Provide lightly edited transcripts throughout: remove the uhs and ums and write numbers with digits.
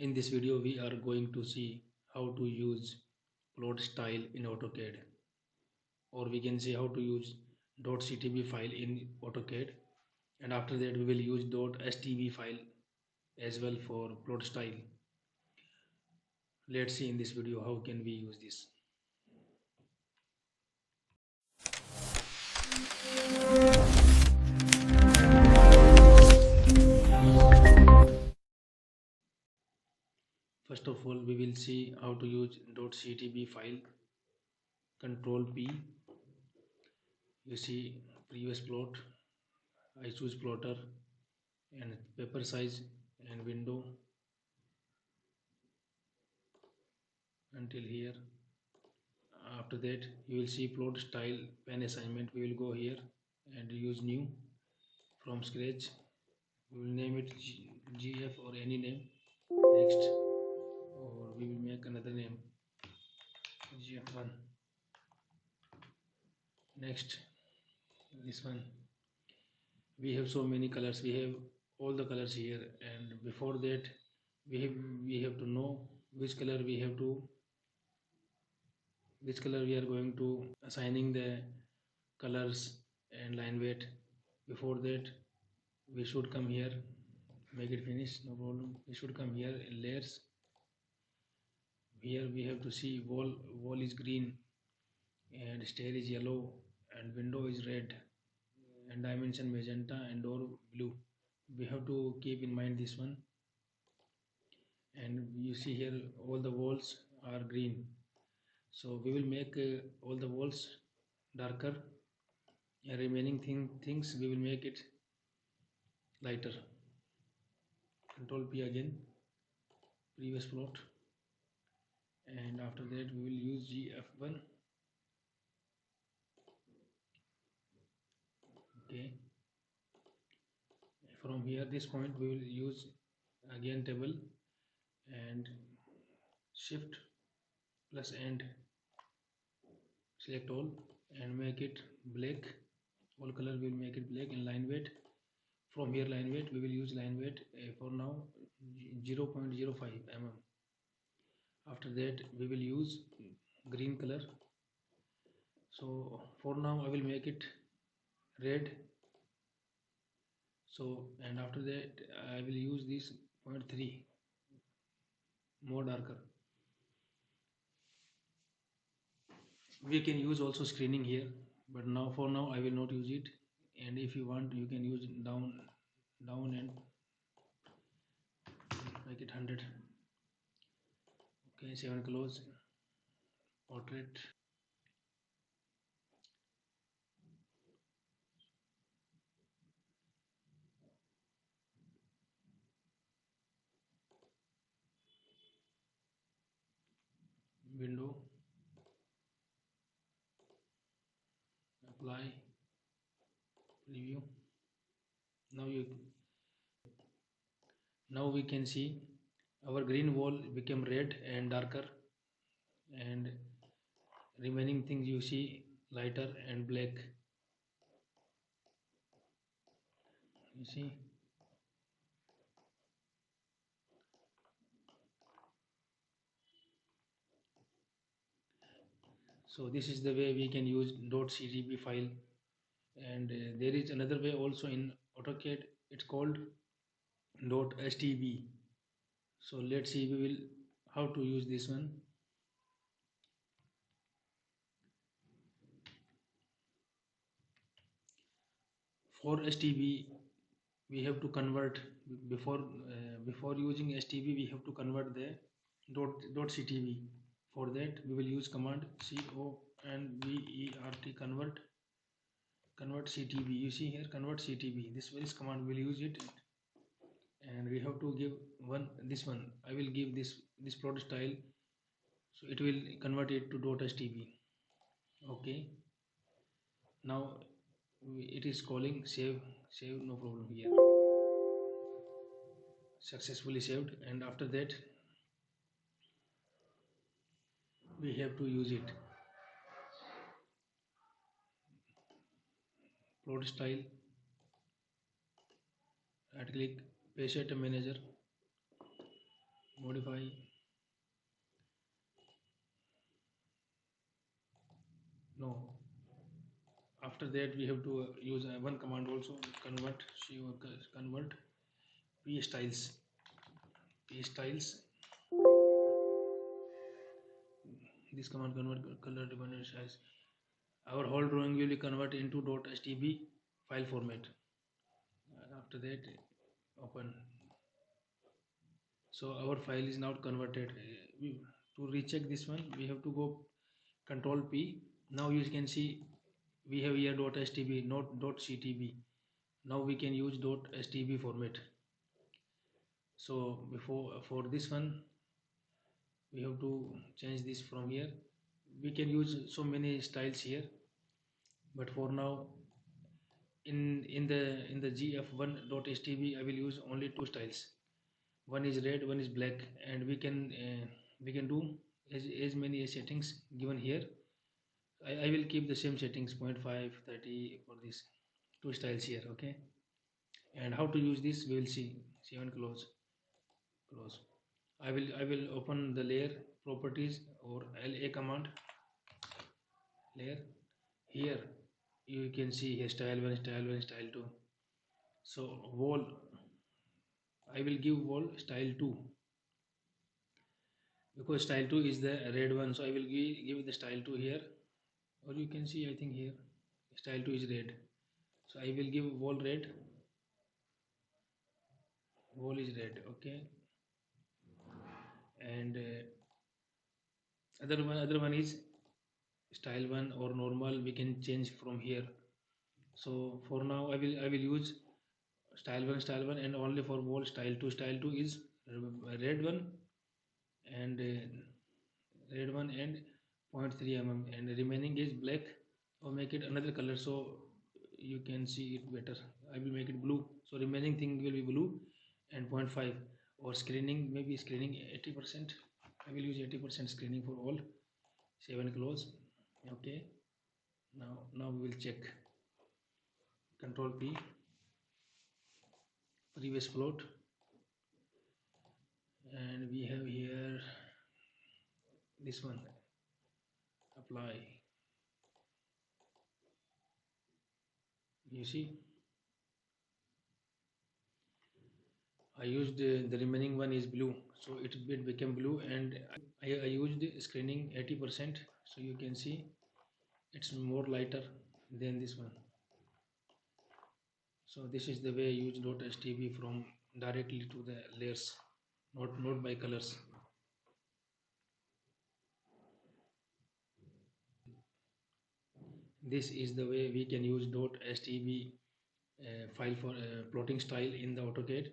In this video, we are going to see how to use plot style in AutoCAD, or we can say how to use .ctb file in AutoCAD, and after that we will use .stb file as well for plot style. Let's see in this video how can we use this. First of all, we will see how to use .ctb file. Control P. You see previous plot. I choose plotter and paper size and window until here. After that, you will see plot style pen assignment. We will go here and use new from scratch. We will name it GF or any name. Next, or we will make another name GF1. Next, this one. We have so many colors. We have all the colors here, and before that, we have to know which color we are going to assigning the colors and line weight. Before that, we should come here, make it finish, no problem. We should come here in layers. Here we have to see wall is green and stair is yellow and window is red and dimension magenta and door blue. We have to keep in mind this one. And you see here all the walls are green, so we will make all the walls darker, and remaining things we will make it lighter. Control P again, previous plot, and after that we will use GF1. Okay, from here this point we will use again table and shift plus and select all and make it black. All color will make it black. And line weight, from here line weight we will use line weight for now 0.05 mm. After that we will use green color, so for now I will make it red. So, and after that I will use this 0.3 more darker. We can use also screening here, but now for now I will not use it. And if you want, you can use down and make it 100. Okay, 7 close, portrait, window, apply, preview. Now we can see our green wall became red and darker, and remaining things you see lighter and black. You see, so this is the way we can use .ctb file. And there is another way also in AutoCAD. It's called .stb. So let's see we will how to use this one. For STB we have to convert before using STB we have to convert the .ctb. For that we will use command convert CTB. You see here convert CTB. This is command, we will use it, and we have to give this one. I will give this plot style, so it will convert it to .stb. Okay, now it is calling save, no problem here, successfully saved. And after that we have to use it. Plot style, right click, paste item manager, modify. No, after that we have to use one command also, convert. Convert p styles. P styles. This command convert color dependent size. Our whole drawing will be converted into .stb file format. After that, open. So our file is now converted. To recheck this one, we have to go Control P. Now you can see we have here .stb, not .ctb. Now we can use .stb format. So before for this one, we have to change this from here. We can use so many styles here, but for now, in the gf1.stb, I will use only two styles. One is red, one is black, and we can do as many as settings given here. I will keep the same settings 0.5 30 for this two styles here. Okay, and how to use this we will see. 7 close. I will open the layer properties or la command. Layer here you can see here style 1, style 1, style 2. So wall, I will give wall style 2 because style 2 is the red one, so I will give the style 2 here, or you can see I think here style 2 is red, so I will give wall red. Wall is red. Okay, and other one is style 1 or normal, we can change from here. So for now I will use style 1 and only for wall style 2. Style 2 is red one, and red one and 0.3 mm, and the remaining is black, or make it another color so you can see it better. I will make it blue, so remaining thing will be blue, and 0.5, or screening, maybe screening 80%. I will use 80% screening for all. 7 close. Okay, now we will check. Control P, previous float, and we have here this one, apply. You see I used the remaining one is blue, so it became blue, and I used screening 80%, so you can see it's more lighter than this one. So this is the way I use .stb from directly to the layers, not by colors. This is the way we can use .stb file for plotting style in the AutoCAD.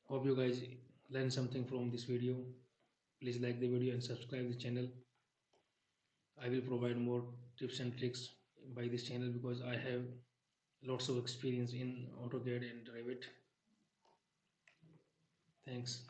Hope you guys learn something from this video. Please like the video and subscribe the channel. I will provide more tips and tricks by this channel because I have lots of experience in AutoCAD and Revit. Thanks.